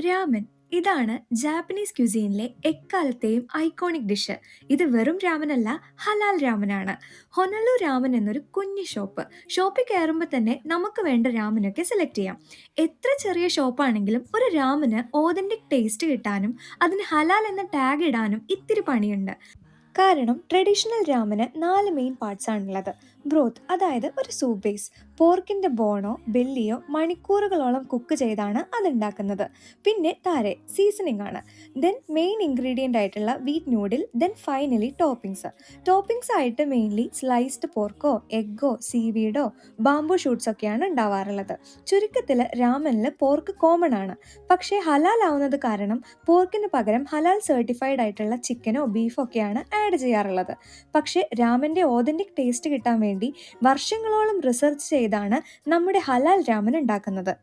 രാമൻ ഇതാണ് ജാപ്പനീസ് ക്യുസീനിലെ എക്കാലത്തെയും iconic dish. ഇത് വെറും രാമനല്ല, ഹലാൽ രാമനാണ്. ഹൊനലു രാമൻ എന്നൊരു കുഞ്ഞു ഷോപ്പിൽ കയറുമ്പോൾ തന്നെ നമുക്ക് വേണ്ട രാമനൊക്കെ സെലക്ട് ചെയ്യാം. എത്ര ചെറിയ ഷോപ്പാണെങ്കിലും ഒരു രാമന് ഓതന്റിക് ടേസ്റ്റ് കിട്ടാനും അതിന് ഹലാൽ എന്ന ടാഗ് ഇടാനും ഇത്തിരി പണിയുണ്ട്. കാരണം ട്രഡീഷണൽ രാമന് 4 മെയിൻ പാർട്സ് ആണുള്ളത്. ബ്രോത്ത്, അതായത് ഒരു സൂപ്പ് ബേസ്. പോർക്കിന്റെ ബോണോ ബെല്ലിയോ മണിക്കൂറുകളോളം കുക്ക് ചെയ്താണ് അതുണ്ടാക്കുന്നത്. പിന്നെ താരെ സീസണിംഗ് ആണ്. ദെൻ മെയിൻ ഇൻഗ്രീഡിയൻ്റ് ആയിട്ടുള്ള wheat noodle. Then finally toppings ആയിട്ട് മെയിൻലി സ്ലൈസ്ഡ് പോർക്കോ എഗ്ഗോ സീവീഡോ ബാംബു ഷൂട്ട്സ് ഒക്കെയാണ് ഉണ്ടാവാറുള്ളത്. ചുരുക്കത്തിൽ രാമനിൽ പോർക്ക് കോമൺ ആണ്. പക്ഷേ ഹലാൽ ആവുന്നത് കാരണം പോർക്കിന് പകരം ഹലാൽ സർട്ടിഫൈഡ് ആയിട്ടുള്ള ചിക്കനോ ബീഫോ ഒക്കെയാണ് ആഡ് ചെയ്യാറുള്ളത്. പക്ഷേ രാമൻ്റെ ഓതൻറ്റിക് ടേസ്റ്റ് കിട്ടാൻ വേണ്ടി വർഷങ്ങളോളം റിസർച്ച് ചെയ്താണ് നമ്മുടെ ഹലാൽ രാമൻ ഉണ്ടാക്കുന്നത്.